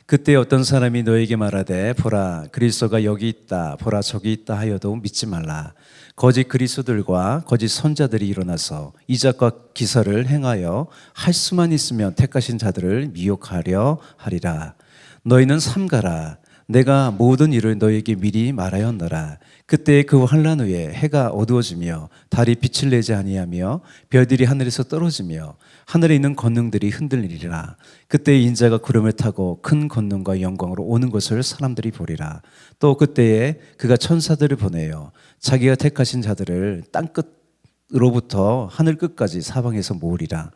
그때 어떤 사람이 너에게 말하되 보라 그리스도가 여기 있다 보라 저기 있다 하여도 믿지 말라. 거짓 그리스도들과 거짓 선자들이 일어나서 이적과 기사를 행하여 할 수만 있으면 택하신 자들을 미혹하려 하리라. 너희는 삼가라. 내가 모든 일을 너희에게 미리 말하였노라. 그때 그 환난 후에 해가 어두워지며 달이 빛을 내지 아니하며 별들이 하늘에서 떨어지며 하늘에 있는 권능들이 흔들리리라. 그때 인자가 구름을 타고 큰 권능과 영광으로 오는 것을 사람들이 보리라. 또 그때에 그가 천사들을 보내어 자기가 택하신 자들을 땅끝으로부터 하늘 끝까지 사방에서 모으리라.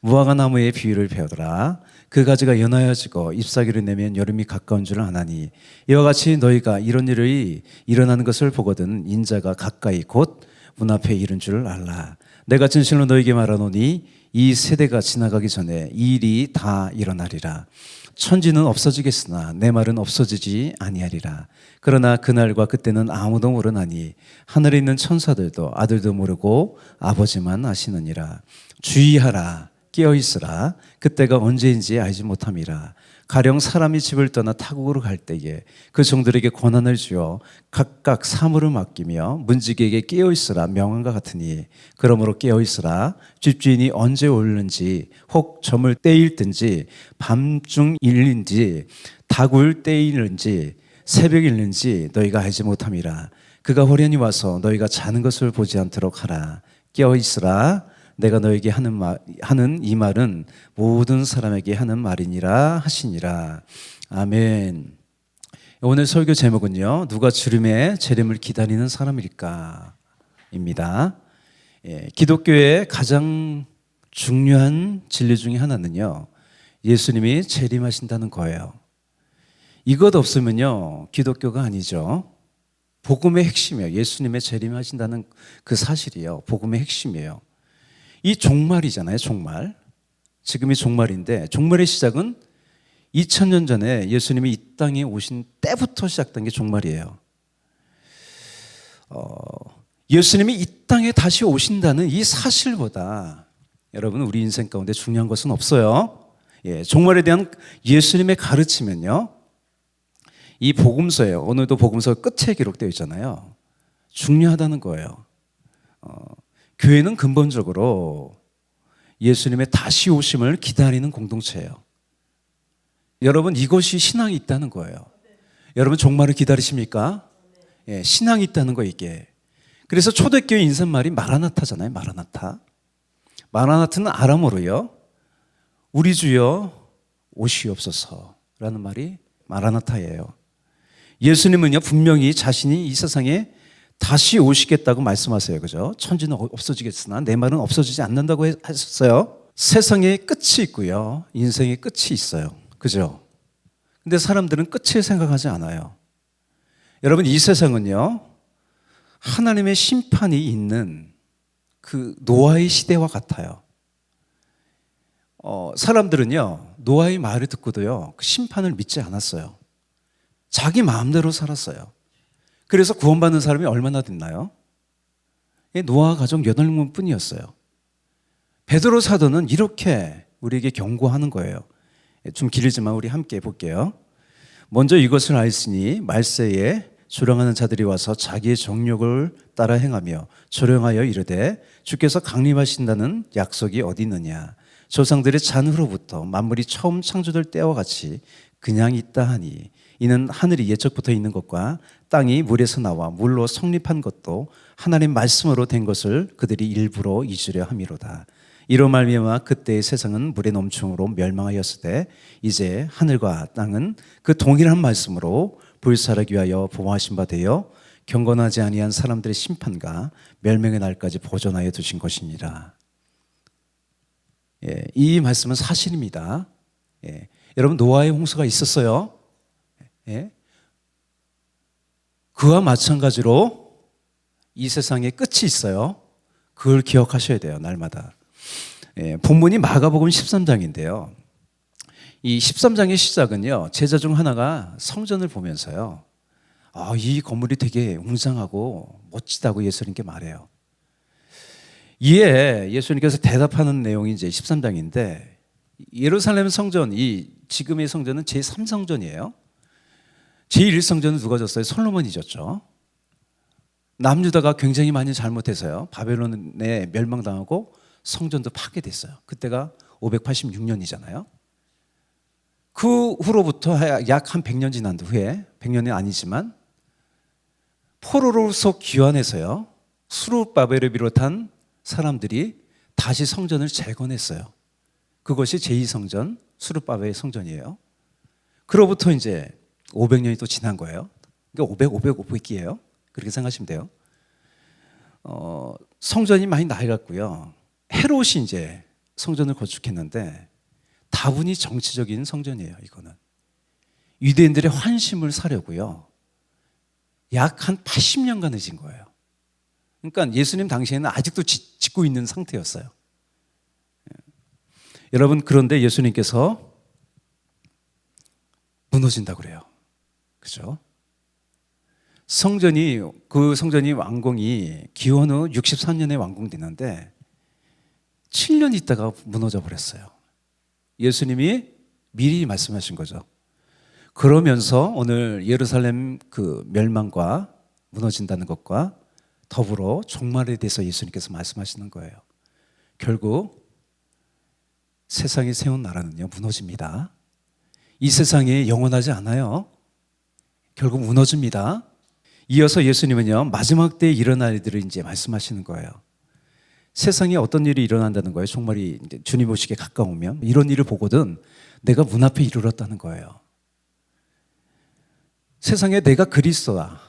무화과 나무의 비유를 배우더라. 그 가지가 연하여지고 잎사귀를 내면 여름이 가까운 줄을 아나니 이와 같이 너희가 이런 일이 일어나는 것을 보거든 인자가 가까이 곧 문 앞에 이른 줄을 알라. 내가 진실로 너희에게 말하노니 이 세대가 지나가기 전에 이 일이 다 일어나리라. 천지는 없어지겠으나 내 말은 없어지지 아니하리라. 그러나 그날과 그때는 아무도 모르나니 하늘에 있는 천사들도 아들도 모르고 아버지만 아시느니라. 주의하라. 깨어있으라. 그때가 언제인지 알지 못함이라. 가령 사람이 집을 떠나 타국으로 갈 때에 그 종들에게 권한을 주어 각각 사물을 맡기며 문지기에게 깨어있으라 명한과 같으니 그러므로 깨어있으라. 집주인이 언제 오는지 혹 점을 때일든지 밤중일인지 다굴 때일는지 새벽일는지 너희가 알지 못함이라. 그가 호련히 와서 너희가 자는 것을 보지 않도록 하라. 깨어있으라. 내가 너에게 하는 이 말은 모든 사람에게 하는 말이니라 하시니라. 아멘. 오늘 설교 제목은요, 누가 주님의 재림을 기다리는 사람일까? 입니다. 기독교의 가장 중요한 진리 중에 하나는요, 예수님이 재림하신다는 거예요. 이것 없으면요, 기독교가 아니죠. 복음의 핵심이에요. 예수님의 재림하신다는 그 사실이요, 복음의 핵심이에요. 이 종말이잖아요, 종말. 지금이 종말인데 종말의 시작은 2000년 전에 예수님이 이 땅에 오신 때부터 시작된 게 종말이에요. 예수님이 이 땅에 다시 오신다는 이 사실보다 여러분 우리 인생 가운데 중요한 것은 없어요. 종말에 대한 예수님의 가르침은요, 이 복음서예요. 오늘도 복음서 끝에 기록되어 있잖아요. 중요하다는 거예요. 교회는 근본적으로 예수님의 다시 오심을 기다리는 공동체예요. 여러분 이것이 신앙이 있다는 거예요. 여러분 종말을 기다리십니까? 신앙이 있다는 거 이게. 그래서 초대교회 인사말이 마라나타잖아요. 마라나타. 마라나타는 아람어로요, 우리 주여 오시옵소서라는 말이 마라나타예요. 예수님은요 분명히 자신이 이 세상에 다시 오시겠다고 말씀하세요. 그죠? 천지는 없어지겠으나 내 말은 없어지지 않는다고 하셨어요. 세상에 끝이 있고요, 인생의 끝이 있어요. 그죠? 근데 사람들은 끝을 생각하지 않아요. 여러분 이 세상은요, 하나님의 심판이 있는 그 노아의 시대와 같아요. 사람들은요, 노아의 말을 듣고도요, 그 심판을 믿지 않았어요. 자기 마음대로 살았어요. 그래서 구원받는 사람이 얼마나 됐나요? 노아 가족 8명 뿐이었어요. 베드로 사도는 이렇게 우리에게 경고하는 거예요. 좀 길지만 우리 함께 볼게요. 먼저 이것을 알으니 말세에 조롱하는 자들이 와서 자기의 정욕을 따라 행하며 조롱하여 이르되 주께서 강림하신다는 약속이 어디 있느냐. 조상들의 잔으로부터 만물이 처음 창조될 때와 같이 그냥 있다 하니 이는 하늘이 예적부터 있는 것과 땅이 물에서 나와 물로 성립한 것도 하나님 말씀으로 된 것을 그들이 일부러 잊으려 함이로다. 이로 말미암아 그때의 세상은 물의 넘침으로 멸망하였으되 이제 하늘과 땅은 그 동일한 말씀으로 불사르기 위하여 보호하신 바 되어 경건하지 아니한 사람들의 심판과 멸망의 날까지 보존하여 두신 것이니라. 이 말씀은 사실입니다. 여러분 노아의 홍수가 있었어요. 그와 마찬가지로 이 세상에 끝이 있어요. 그걸 기억하셔야 돼요, 날마다. 본문이 마가복음 13장인데요. 이 13장의 시작은요, 제자 중 하나가 성전을 보면서요, 이 건물이 되게 웅장하고 멋지다고 예수님께 말해요. 이에 예수님께서 대답하는 내용이 이제 13장인데, 예루살렘 성전, 이 지금의 성전은 제3성전이에요. 제1성전은 누가 졌어요? 솔로몬이 졌죠. 남유다가 굉장히 많이 잘못해서요. 바벨론에 멸망당하고 성전도 파괴됐어요. 그때가 586년이잖아요. 그 후로부터 약 한 100년 지난 후에, 100년이 아니지만 포로로서 귀환해서요. 수르바벨을 비롯한 사람들이 다시 성전을 재건했어요. 그것이 제2성전 수르바벨 성전이에요. 그로부터 이제 500년이 또 지난 거예요. 그러니까 500이에요. 그렇게 생각하시면 돼요. 성전이 많이 낡았고요. 헤롯이 이제 성전을 건축했는데 다분히 정치적인 성전이에요. 이거는 유대인들의 환심을 사려고요. 약 한 80년간을 진 거예요. 그러니까 예수님 당시에는 아직도 짓고 있는 상태였어요. 여러분, 그런데 예수님께서 무너진다고 그래요. 그죠? 그 성전이 완공이 기원 후 63년에 완공됐는데 7년 있다가 무너져 버렸어요. 예수님이 미리 말씀하신 거죠. 그러면서 오늘 예루살렘 그 멸망과 무너진다는 것과 더불어 종말에 대해서 예수님께서 말씀하시는 거예요. 결국 세상에 세운 나라는요, 무너집니다. 이 세상이 영원하지 않아요. 결국 무너집니다. 이어서 예수님은요, 마지막 때에 일어날 일들을 이제 말씀하시는 거예요. 세상에 어떤 일이 일어난다는 거예요. 종말이 이제 주님 오시기에 가까우면 이런 일을 보거든 내가 문 앞에 이르렀다는 거예요. 세상에 내가 그리스도다,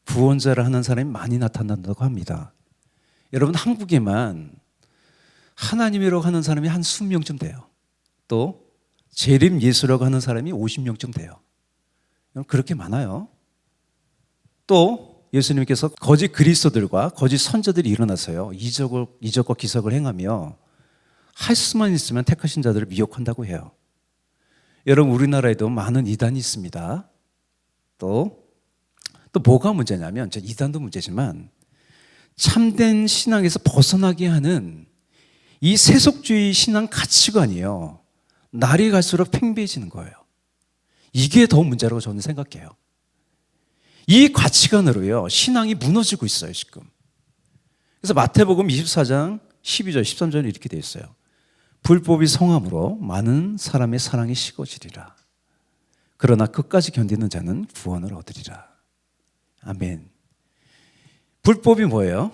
구원자를 하는 사람이 많이 나타난다고 합니다. 여러분, 한국에만 하나님이라고 하는 사람이 한 20명쯤 돼요. 또 재림 예수라고 하는 사람이 50명쯤 돼요. 그렇게 많아요. 또 예수님께서 거짓 그리스도들과 거짓 선자들이 일어나서요, 이적과 기적을 행하며 할 수만 있으면 택하신 자들을 미혹한다고 해요. 여러분, 우리나라에도 많은 이단이 있습니다. 또 뭐가 문제냐면, 이단도 문제지만 참된 신앙에서 벗어나게 하는 이 세속주의 신앙 가치관이요, 날이 갈수록 팽배해지는 거예요. 이게 더 문제라고 저는 생각해요. 이 가치관으로요, 신앙이 무너지고 있어요, 지금. 그래서 마태복음 24장 12절, 13절에 이렇게 되어 있어요. 불법이 성함으로 많은 사람의 사랑이 식어지리라. 그러나 끝까지 견디는 자는 구원을 얻으리라. 아멘. 불법이 뭐예요?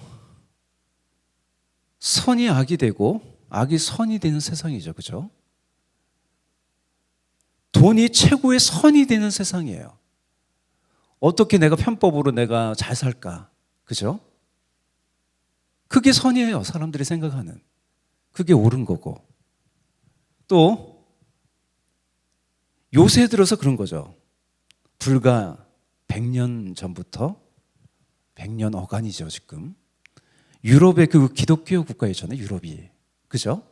선이 악이 되고 악이 선이 되는 세상이죠. 그죠? 돈이 최고의 선이 되는 세상이에요. 어떻게 내가 편법으로 내가 잘 살까? 그죠? 그게 선이에요. 사람들이 생각하는. 그게 옳은 거고. 또 요새 들어서 그런 거죠. 불과 100년 전부터, 100년 어간이죠, 지금. 유럽의 그 기독교 국가였잖아요, 유럽이. 그죠?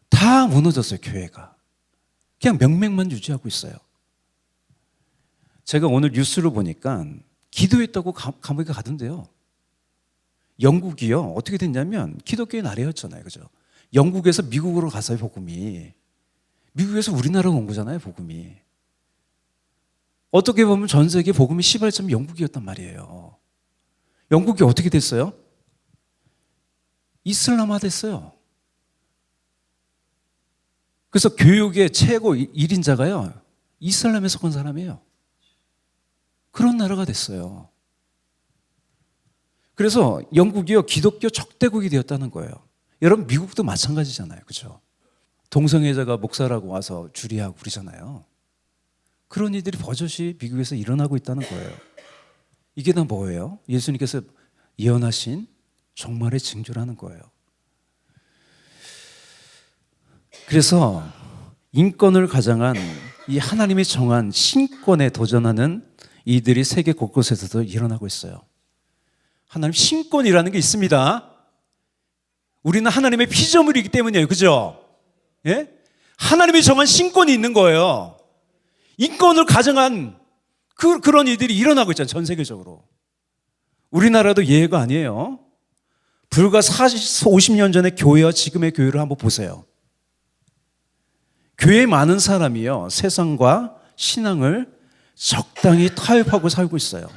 다 무너졌어요, 교회가. 그냥 명맥만 유지하고 있어요. 제가 오늘 뉴스를 보니까 기도했다고 감옥에 가던데요. 영국이요, 어떻게 됐냐면 기독교의 나라였잖아요, 그죠? 영국에서 미국으로 가서요, 복음이. 미국에서 우리나라로 온 거잖아요, 복음이. 어떻게 보면 전 세계 복음의 시발점이 영국이었단 말이에요. 영국이 어떻게 됐어요? 이슬람화 됐어요. 그래서 교육의 최고 1인자가요, 이슬람에 속한 사람이에요. 그런 나라가 됐어요. 그래서 영국이요, 기독교 적대국이 되었다는 거예요. 여러분, 미국도 마찬가지잖아요, 그죠? 동성애자가 목사라고 와서 주리하고 그러잖아요. 그런 일들이 버젓이 미국에서 일어나고 있다는 거예요. 이게 다 뭐예요? 예수님께서 예언하신 종말의 징조라는 거예요. 그래서 인권을 가장한 이 하나님이 정한 신권에 도전하는 이들이 세계 곳곳에서도 일어나고 있어요. 하나님 신권이라는 게 있습니다. 우리는 하나님의 피조물이기 때문이에요. 그죠? 예? 하나님이 정한 신권이 있는 거예요. 인권을 가정한 그런 이들이 일어나고 있잖아요, 전 세계적으로. 우리나라도 예외가 아니에요. 불과 50년 전의 교회와 지금의 교회를 한번 보세요. 교회 많은 사람이요, 세상과 신앙을 적당히 타협하고 살고 있어요.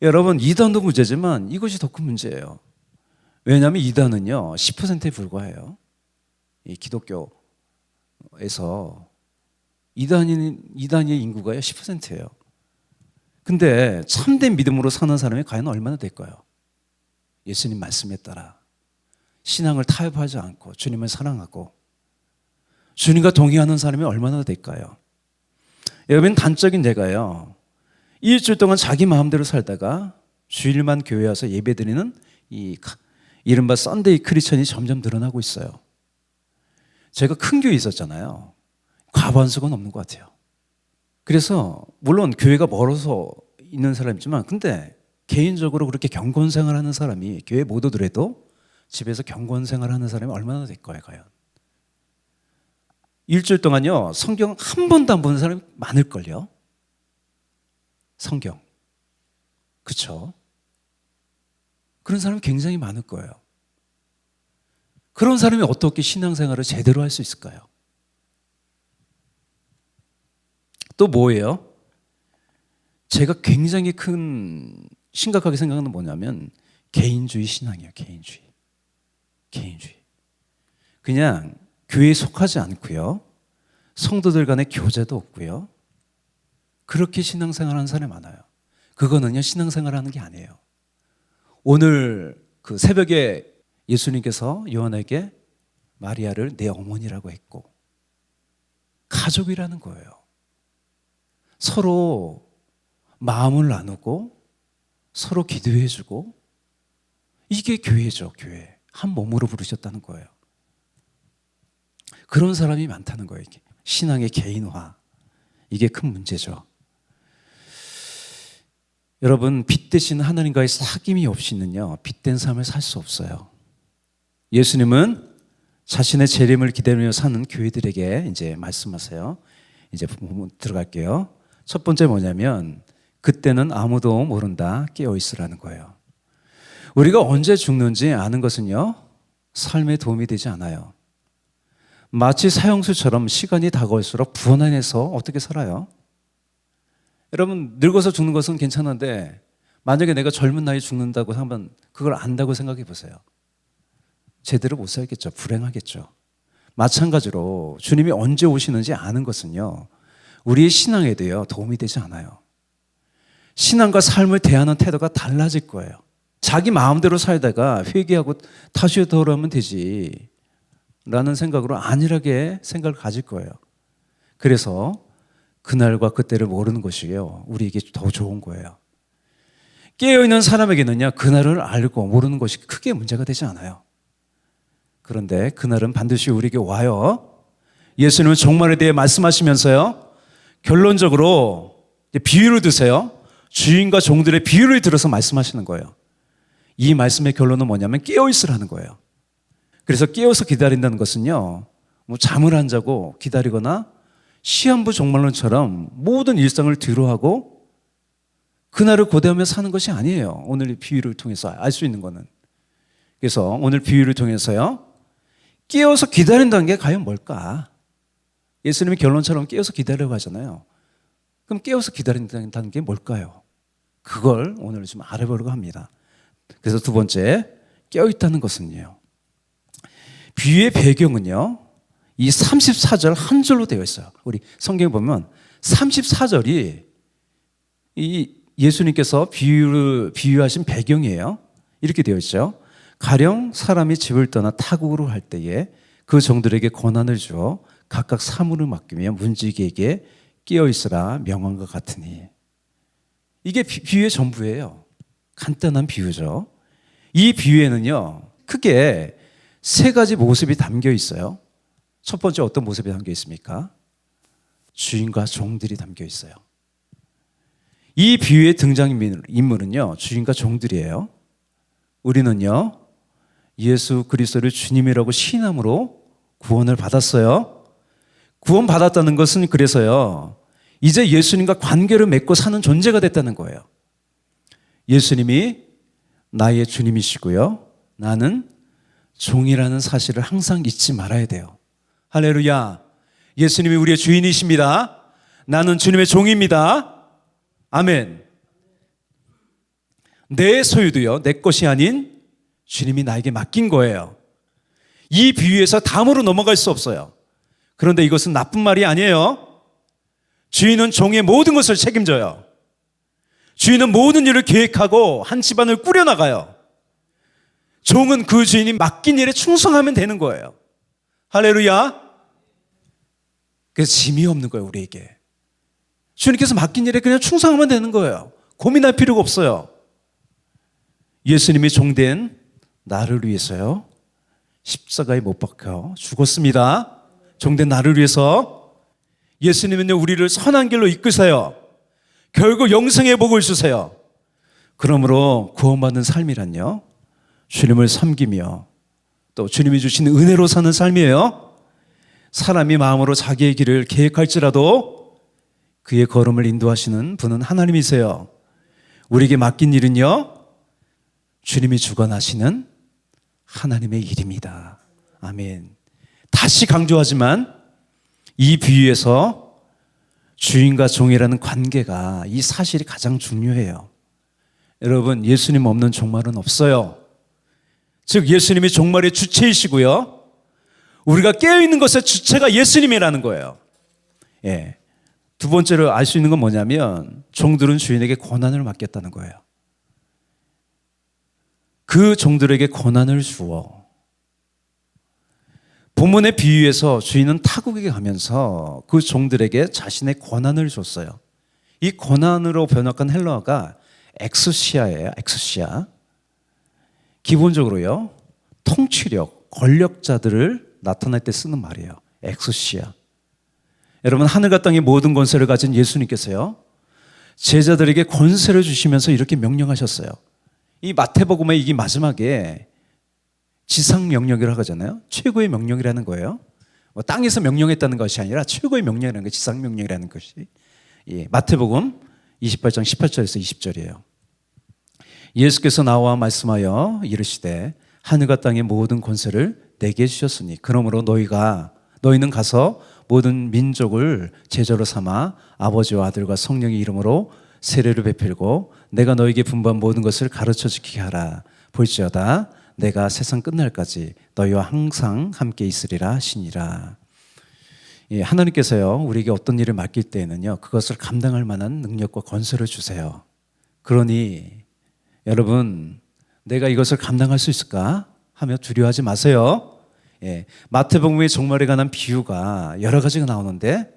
여러분, 이단도 문제지만 이것이 더 큰 문제예요. 왜냐하면 이단은요 10%에 불과해요. 이 기독교에서 이단의 인구가요 10%예요. 근데 참된 믿음으로 사는 사람이 과연 얼마나 될까요? 예수님 말씀에 따라 신앙을 타협하지 않고 주님을 사랑하고 주님과 동의하는 사람이 얼마나 될까요? 여러분, 단적인 예가요, 일주일 동안 자기 마음대로 살다가 주일만 교회 와서 예배드리는 이 이른바 썬데이 크리스천이 점점 늘어나고 있어요. 제가 큰 교회에 있었잖아요. 과반수가 넘는 것 같아요. 그래서 물론 교회가 멀어서 있는 사람이지만 근데 개인적으로 그렇게 경건 생활하는 사람이 교회 못 오더라도 집에서 경건 생활하는 사람이 얼마나 될까요, 과연? 일주일 동안요 성경 한 번도 안 보는 사람이 많을걸요. 성경, 그렇죠? 그런 사람이 굉장히 많을 거예요. 그런 사람이 어떻게 신앙생활을 제대로 할 수 있을까요? 또 뭐예요? 제가 굉장히 심각하게 생각하는 건 뭐냐면 개인주의 신앙이에요. 개인주의. 그냥 교회에 속하지 않고요, 성도들 간의 교제도 없고요, 그렇게 신앙생활하는 사람이 많아요. 그거는요 신앙생활하는 게 아니에요. 오늘 그 새벽에 예수님께서 요한에게 마리아를 내 어머니라고 했고 가족이라는 거예요. 서로 마음을 나누고 서로 기도해주고, 이게 교회죠. 교회 한 몸으로 부르셨다는 거예요. 그런 사람이 많다는 거예요. 이게 신앙의 개인화, 이게 큰 문제죠. 여러분, 빛 대신 하나님과의 사귐이 없이는요 빛된 삶을 살 수 없어요. 예수님은 자신의 재림을 기다리며 사는 교회들에게 이제 말씀하세요. 이제 들어갈게요. 첫 번째 뭐냐면 그때는 아무도 모른다, 깨어 있으라는 거예요. 우리가 언제 죽는지 아는 것은요 삶에 도움이 되지 않아요. 마치 사형수처럼 시간이 다가올수록 불안해서 어떻게 살아요? 여러분, 늙어서 죽는 것은 괜찮은데 만약에 내가 젊은 나이에 죽는다고 하면 그걸 안다고 생각해 보세요. 제대로 못 살겠죠. 불행하겠죠. 마찬가지로 주님이 언제 오시는지 아는 것은요 우리의 신앙에도요 도움이 되지 않아요. 신앙과 삶을 대하는 태도가 달라질 거예요. 자기 마음대로 살다가 회개하고 다시 돌아오면 되지 라는 생각으로 안일하게 생각을 가질 거예요. 그래서 그날과 그때를 모르는 것이요 우리에게 더 좋은 거예요. 깨어있는 사람에게는요 그날을 알고 모르는 것이 크게 문제가 되지 않아요. 그런데 그날은 반드시 우리에게 와요. 예수님은 종말에 대해 말씀하시면서요 결론적으로 비유를 드세요. 주인과 종들의 비유를 들어서 말씀하시는 거예요. 이 말씀의 결론은 뭐냐면 깨어있으라는 거예요. 그래서 깨어서 기다린다는 것은요 뭐 잠을 안 자고 기다리거나 시한부 종말론처럼 모든 일상을 뒤로하고 그날을 고대하며 사는 것이 아니에요. 오늘 비유를 통해서 알 수 있는 거는. 그래서 오늘 비유를 통해서요 깨어서 기다린다는 게 과연 뭘까? 예수님이 결론처럼 깨어서 기다리라고 하잖아요. 그럼 깨어서 기다린다는 게 뭘까요? 그걸 오늘 좀 알아보려고 합니다. 그래서 두 번째, 깨어있다는 것은요 비유의 배경은요 이 34절 한 절로 되어 있어요. 우리 성경에 보면 34절이 이 예수님께서 비유하신 배경이에요. 이렇게 되어 있죠. 가령 사람이 집을 떠나 타국으로 할 때에 그 종들에게 권한을 주어 각각 사물을 맡기며 문지기에게 깨어있으라 명한것 같으니. 이게 비유의 전부예요. 간단한 비유죠. 이 비유에는요 크게 세 가지 모습이 담겨 있어요. 첫 번째 어떤 모습이 담겨 있습니까? 주인과 종들이 담겨 있어요. 이 비유의 등장인물은요 주인과 종들이에요. 우리는요 예수 그리스도를 주님이라고 신함으로 구원을 받았어요. 구원받았다는 것은 그래서요 이제 예수님과 관계를 맺고 사는 존재가 됐다는 거예요. 예수님이 나의 주님이시고요 나는 종이라는 사실을 항상 잊지 말아야 돼요. 할렐루야. 예수님이 우리의 주인이십니다. 나는 주님의 종입니다. 아멘. 내 소유도요, 내 것이 아닌 주님이 나에게 맡긴 거예요. 이 비유에서 다음으로 넘어갈 수 없어요. 그런데 이것은 나쁜 말이 아니에요. 주인은 종의 모든 것을 책임져요. 주인은 모든 일을 계획하고 한 집안을 꾸려나가요. 종은 그 주인이 맡긴 일에 충성하면 되는 거예요. 할렐루야. 그래서 짐이 없는 거예요, 우리에게. 주님께서 맡긴 일에 그냥 충성하면 되는 거예요. 고민할 필요가 없어요. 예수님이 종된 나를 위해서요, 십자가에 못 박혀 죽었습니다. 종된 나를 위해서. 예수님은요, 우리를 선한 길로 이끄세요. 결국 영생의 복을 주세요. 그러므로 구원받는 삶이란요, 주님을 섬기며 또 주님이 주신 은혜로 사는 삶이에요. 사람이 마음으로 자기의 길을 계획할지라도 그의 걸음을 인도하시는 분은 하나님이세요. 우리에게 맡긴 일은요, 주님이 주관하시는 하나님의 일입니다. 아멘. 다시 강조하지만 이 비유에서 주인과 종이라는 관계가, 이 사실이 가장 중요해요. 여러분, 예수님 없는 종말은 없어요. 즉 예수님이 종말의 주체이시고요, 우리가 깨어있는 것의 주체가 예수님이라는 거예요. 예. 두 번째로 알 수 있는 건 뭐냐면, 종들은 주인에게 권한을 맡겼다는 거예요. 그 종들에게 권한을 주어. 본문의 비유에서 주인은 타국에 가면서 그 종들에게 자신의 권한을 줬어요. 이 권한으로 번역한 헬라어가 엑스시아예요. 엑스시아. 기본적으로요, 통치력, 권력자들을 나타낼 때 쓰는 말이에요. 엑스시아. 여러분, 하늘과 땅의 모든 권세를 가진 예수님께서요, 제자들에게 권세를 주시면서 이렇게 명령하셨어요. 이 마태복음의 이 마지막에 지상 명령이라고 하잖아요. 최고의 명령이라는 거예요. 뭐 땅에서 명령했다는 것이 아니라 최고의 명령이라는 게 지상 명령이라는 것이. 예, 마태복음 28장 18절에서 20절이에요. 예수께서 나와 말씀하여 이르시되 하늘과 땅의 모든 권세를 내게 주셨으니 그러므로 너희는 가서 모든 민족을 제자로 삼아 아버지와 아들과 성령의 이름으로 세례를 베풀고 내가 너에게 분부한 모든 것을 가르쳐 지키게 하라. 볼지어다 내가 세상 끝날까지 너희와 항상 함께 있으리라 하시니라. 예, 하나님께서요, 우리에게 어떤 일을 맡길 때에는요, 그것을 감당할 만한 능력과 권세를 주세요. 그러니 여러분, 내가 이것을 감당할 수 있을까 하며 두려워하지 마세요. 예, 마태복음의 종말에 관한 비유가 여러 가지가 나오는데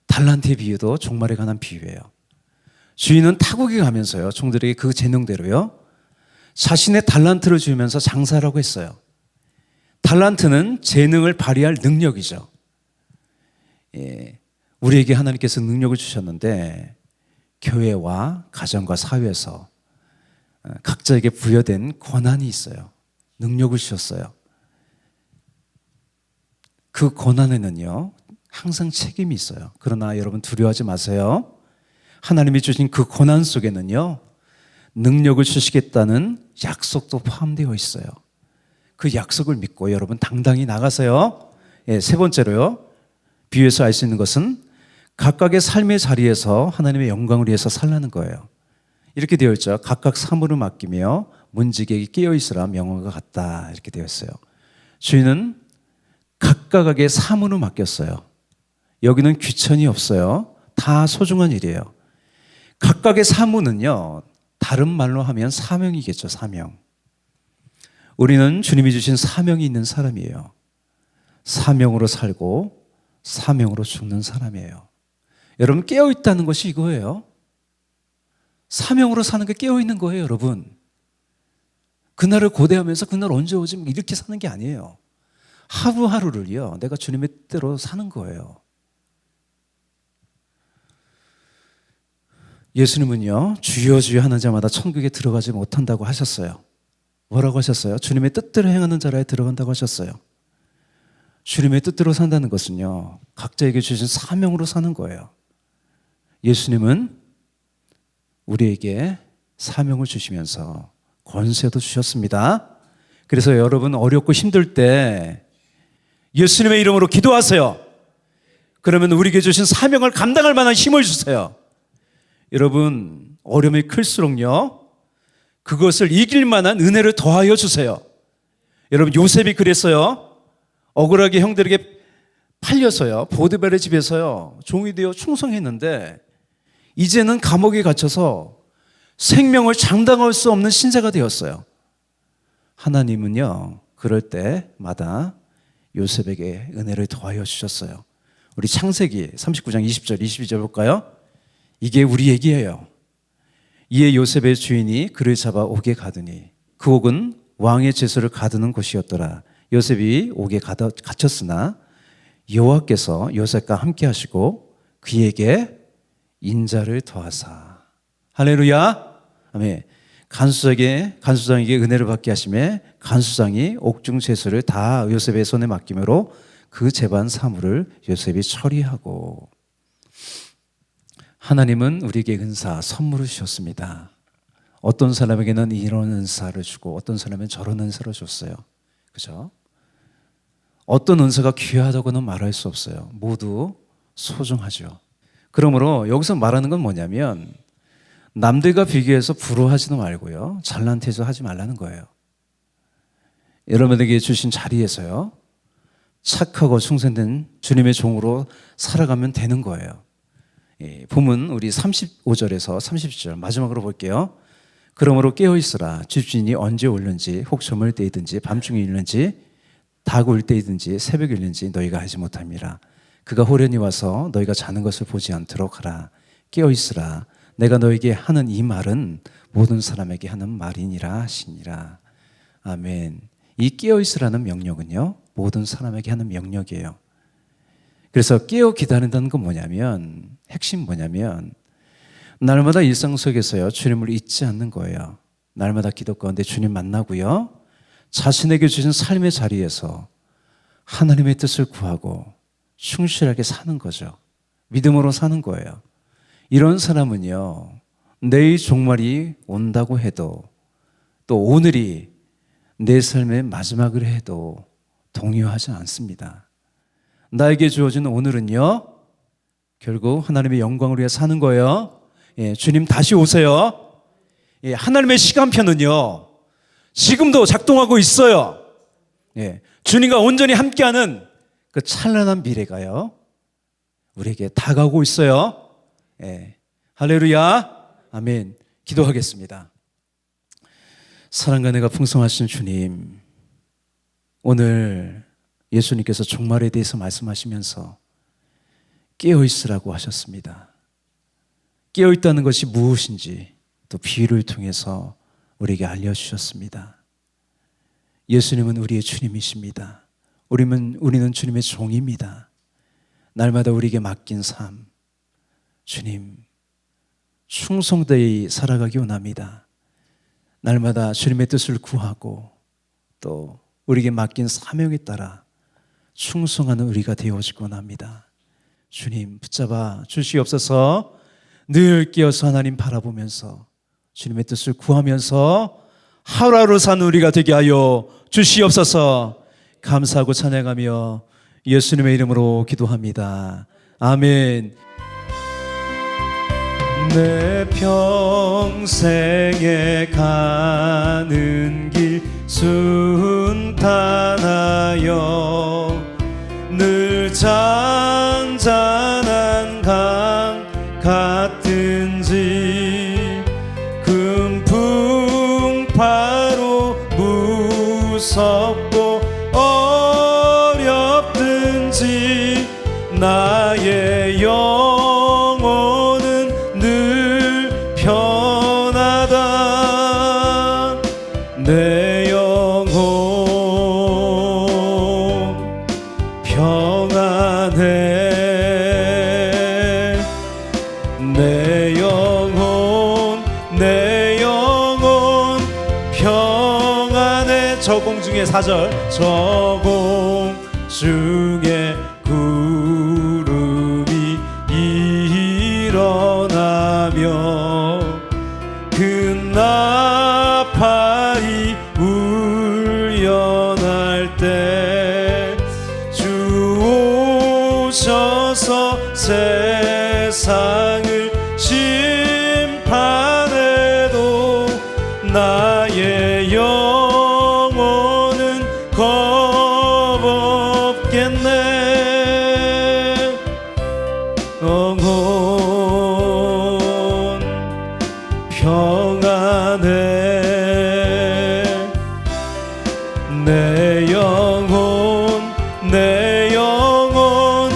달란트의 비유도 종말에 관한 비유예요. 주인은 타국에 가면서요, 종들에게 그 재능대로요, 자신의 달란트를 주면서 장사라고 했어요. 달란트는 재능을 발휘할 능력이죠. 예, 우리에게 하나님께서 능력을 주셨는데 교회와 가정과 사회에서 각자에게 부여된 권한이 있어요. 능력을 주셨어요. 그 권한에는요, 항상 책임이 있어요. 그러나 여러분 두려워하지 마세요. 하나님이 주신 그 권한 속에는요, 능력을 주시겠다는 약속도 포함되어 있어요. 그 약속을 믿고 여러분 당당히 나가세요. 예, 세 번째로요, 비유에서 알 수 있는 것은 각각의 삶의 자리에서 하나님의 영광을 위해서 살라는 거예요. 이렇게 되어 있죠. 각각 사물을 맡기며 문지기에게 깨어있으라 명언과 같다, 이렇게 되어 있어요. 주인은 각각에게 사물을 맡겼어요. 여기는 귀천이 없어요. 다 소중한 일이에요. 각각의 사무는요, 다른 말로 하면 사명이겠죠. 사명. 우리는 주님이 주신 사명이 있는 사람이에요. 사명으로 살고 사명으로 죽는 사람이에요. 여러분, 깨어있다는 것이 이거예요. 사명으로 사는 게 깨어있는 거예요. 여러분, 그날을 고대하면서 그날 언제 오지 이렇게 사는 게 아니에요. 하루하루를요, 내가 주님의 뜻대로 사는 거예요. 예수님은요, 주여 주여 하는 자마다 천국에 들어가지 못한다고 하셨어요. 뭐라고 하셨어요? 주님의 뜻대로 행하는 자라에 들어간다고 하셨어요. 주님의 뜻대로 산다는 것은요, 각자에게 주신 사명으로 사는 거예요. 예수님은 우리에게 사명을 주시면서 권세도 주셨습니다. 그래서 여러분, 어렵고 힘들 때 예수님의 이름으로 기도하세요. 그러면 우리에게 주신 사명을 감당할 만한 힘을 주세요. 여러분, 어려움이 클수록요, 그것을 이길 만한 은혜를 더하여 주세요. 여러분, 요셉이 그랬어요. 억울하게 형들에게 팔려서요, 보디발의 집에서요, 종이 되어 충성했는데 이제는 감옥에 갇혀서 생명을 장담할 수 없는 신자가 되었어요. 하나님은요, 그럴 때마다 요셉에게 은혜를 더하여 주셨어요. 우리 창세기 39장 20절 22절 볼까요? 이게 우리 얘기예요. 이에 요셉의 주인이 그를 잡아 옥에 가두니 그 옥은 왕의 제수를 가두는 곳이었더라. 요셉이 옥에 갇혔으나 여호와께서 요셉과 함께 하시고 그에게 인자를 더하사. 할렐루야. 아멘. 간수장에게 은혜를 받게 하심에 간수장이 옥중 제수를 다 요셉의 손에 맡기므로 그 재반 사물을 요셉이 처리하고. 하나님은 우리에게 은사, 선물을 주셨습니다. 어떤 사람에게는 이런 은사를 주고 어떤 사람은 저런 은사를 줬어요. 그죠? 어떤 은사가 귀하다고는 말할 수 없어요. 모두 소중하죠. 그러므로 여기서 말하는 건 뭐냐면 남들과 비교해서 부러워하지도 말고요, 잘난 태도 하지 말라는 거예요. 여러분에게 주신 자리에서요, 착하고 충성된 주님의 종으로 살아가면 되는 거예요. 본문 우리 35절에서 30절 마지막으로 볼게요. 그러므로 깨어있으라. 집주인이 언제 올는지 혹 저물 때이든지 밤중에 일는지 닭 울 때이든지 새벽에 일는지 너희가 알지 못함이라. 그가 호련히 와서 너희가 자는 것을 보지 않도록 하라. 깨어있으라. 내가 너에게 하는 이 말은 모든 사람에게 하는 말이니라 하시니라. 아멘. 이 깨어있으라는 명령은요, 모든 사람에게 하는 명령이에요. 그래서 깨어 기다린다는 건 뭐냐면, 핵심 뭐냐면 날마다 일상 속에서요, 주님을 잊지 않는 거예요. 날마다 기도 가운데 주님 만나고요, 자신에게 주신 삶의 자리에서 하나님의 뜻을 구하고 충실하게 사는 거죠. 믿음으로 사는 거예요. 이런 사람은요, 내일 종말이 온다고 해도, 또 오늘이 내 삶의 마지막을 해도 동요하지 않습니다. 나에게 주어진 오늘은요, 결국 하나님의 영광을 위해 사는 거예요. 주님 다시 오세요. 하나님의 시간표는요, 지금도 작동하고 있어요. 주님과 온전히 함께하는 그 찬란한 미래가요, 우리에게 다가오고 있어요. 할렐루야. 아멘. 기도하겠습니다. 사랑과 은혜가 풍성하신 주님, 오늘 예수님께서 종말에 대해서 말씀하시면서 깨어있으라고 하셨습니다. 깨어있다는 것이 무엇인지 또 비유를 통해서 우리에게 알려주셨습니다. 예수님은 우리의 주님이십니다. 우리는 주님의 종입니다. 날마다 우리에게 맡긴 삶, 주님 충성되이 살아가기 원합니다. 날마다 주님의 뜻을 구하고 또 우리에게 맡긴 사명에 따라 충성하는 우리가 되어지기 원합니다. 주님 붙잡아 주시옵소서. 늘 깨어서 하나님 바라보면서 주님의 뜻을 구하면서 하루하루 사는 우리가 되게 하여 주시옵소서. 감사하고 찬양하며 예수님의 이름으로 기도합니다. 아멘. 내 평생에 가는 길 순탄하여 늘 잔잔한 강 같은지 금풍파로 무섭고 어렵든지 나의 영혼은 늘 편하다. 내 영혼 평안해. 내 영혼 평안해. 저공 중에 4절. 저공 중에 구름이 일어나며 그 나팔이 울려날 때 주 오셔서 세상을 심판해도 나의 영혼은 겁없겠네. 영혼 평안해. 내 영혼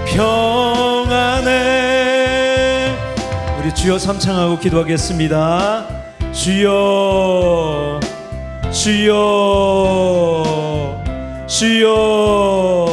평안해. 우리 주여 삼창하고 기도하겠습니다. 주여 주여 주여